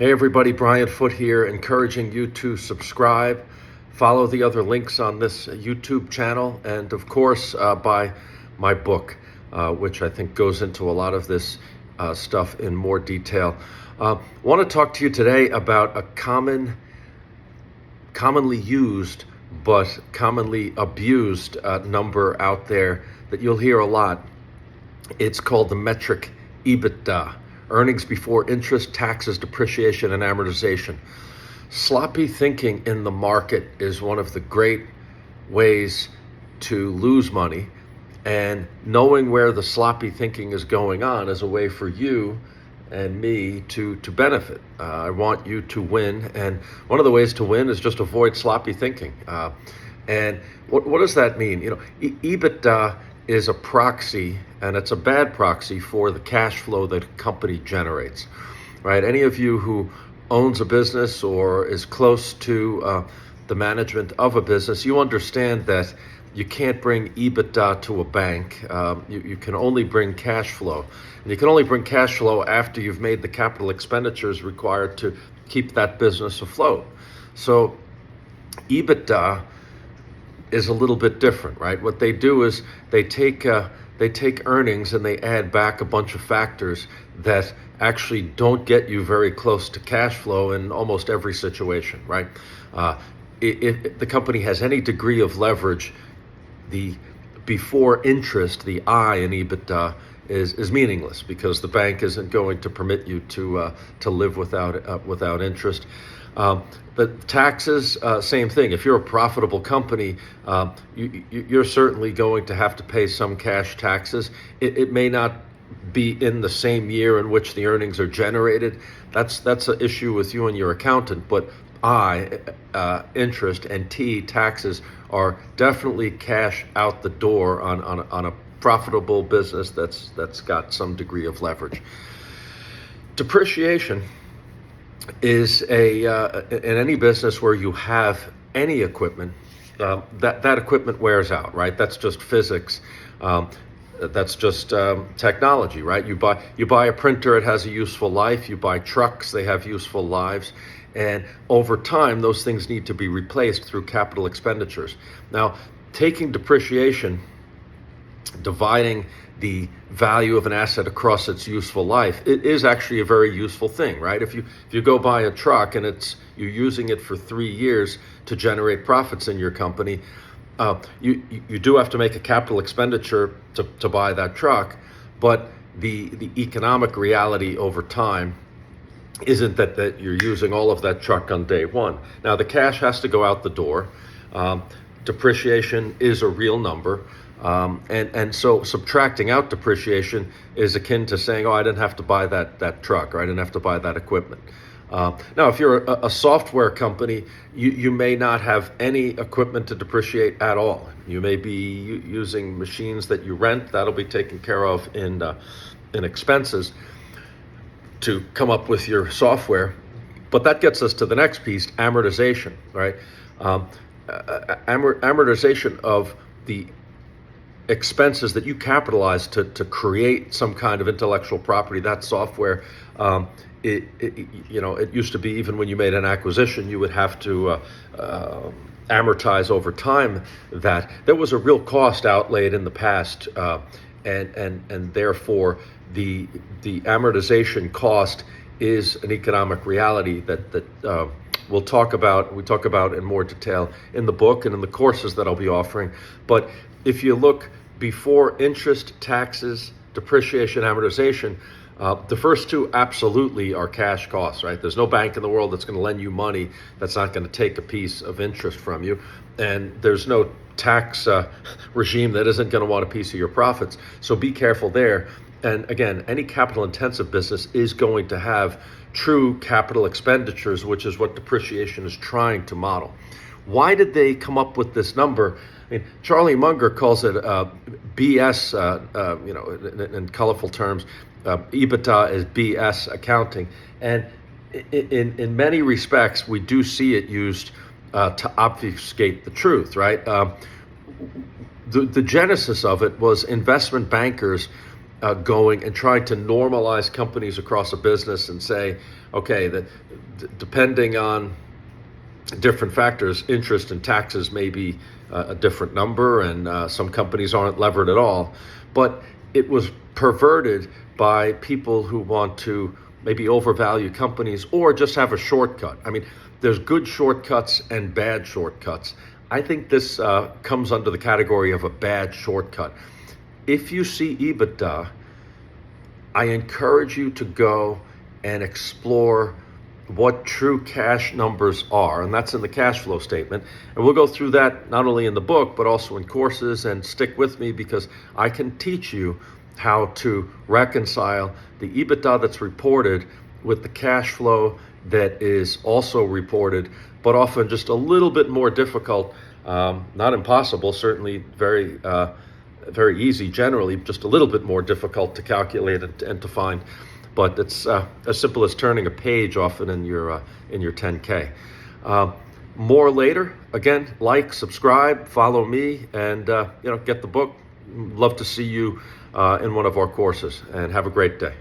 Hey everybody, Brian Foote here, encouraging you to subscribe, follow the other links on this YouTube channel, and of course buy my book, which I think goes into a lot of this stuff in more detail. I want to talk to you today about a commonly used but commonly abused number out there that you'll hear a lot. It's called the metric EBITDA. Earnings before interest, taxes, depreciation, and amortization. Sloppy thinking in the market is one of the great ways to lose money, and knowing where the sloppy thinking is going on is a way for you and me to benefit. I want you to win, and one of the ways to win is just avoid sloppy thinking. And what does that mean? EBITDA is a proxy, and it's a bad proxy for the cash flow that a company generates, right? Any of you who owns a business or is close to the management of a business, you understand that you can't bring EBITDA to a bank. You can only bring cash flow. And you can only bring cash flow after you've made the capital expenditures required to keep that business afloat. So EBITDA is a little bit different, right? What they do is they take earnings and they add back a bunch of factors that actually don't get you very close to cash flow in almost every situation, right? If the company has any degree of leverage, the before interest, the I in EBITDA is meaningless, because the bank isn't going to permit you to live without interest. The taxes, same thing. If you're a profitable company, you're certainly going to have to pay some cash taxes. It may not be in the same year in which the earnings are generated. That's an issue with you and your accountant. But interest, and taxes are definitely cash out the door on a profitable business that's got some degree of leverage. Depreciation is in any business where you have any equipment, that equipment wears out, right? That's just physics. That's just technology, right? You buy a printer, it has a useful life. You buy trucks, they have useful lives. And over time, those things need to be replaced through capital expenditures. Now, taking depreciation, dividing the value of an asset across its useful life, it is actually a very useful thing, right? If you go buy a truck and you're using it for 3 years to generate profits in your company, you do have to make a capital expenditure to buy that truck, but the economic reality over time isn't that you're using all of that truck on day one. Now, the cash has to go out the door. Depreciation is a real number. And so subtracting out depreciation is akin to saying, I didn't have to buy that truck, or I didn't have to buy that equipment. Now, if you're a software company, you may not have any equipment to depreciate at all. You may be using machines that you rent. That'll be taken care of in expenses to come up with your software. But that gets us to the next piece, amortization, right? Amortization of the expenses that you capitalize to create some kind of intellectual property, that software. It used to be, even when you made an acquisition, you would have to amortize over time. That there was a real cost outlaid in the past, and therefore the amortization cost is an economic reality that we talk about in more detail in the book and in the courses that I'll be offering. But if you look before interest, taxes, depreciation, amortization, the first two absolutely are cash costs, right? There's no bank in the world that's going to lend you money that's not going to take a piece of interest from you. And there's no tax regime that isn't going to want a piece of your profits. So be careful there. And again, any capital intensive business is going to have true capital expenditures, which is what depreciation is trying to model. Why did they come up with this number? I mean, Charlie Munger calls it BS, in colorful terms. EBITDA is BS accounting. And in many respects, we do see it used to obfuscate the truth, right? The genesis of it was investment bankers going and trying to normalize companies across a business and say, okay, depending on different factors, interest and taxes may be a different number, and some companies aren't levered at all. But it was perverted by people who want to maybe overvalue companies or just have a shortcut. I mean, there's good shortcuts and bad shortcuts. I think this comes under the category of a bad shortcut. If you see EBITDA, I encourage you to go and explore what true cash numbers are, and that's in the cash flow statement. And we'll go through that not only in the book, but also in courses, and stick with me because I can teach you how to reconcile the EBITDA that's reported with the cash flow that is also reported, but often just a little bit more difficult, not impossible, certainly very easy generally, just a little bit more difficult to calculate and to find. But it's as simple as turning a page often in your 10K. More later. Again, like, subscribe, follow me, and get the book. Love to see you in one of our courses, and have a great day.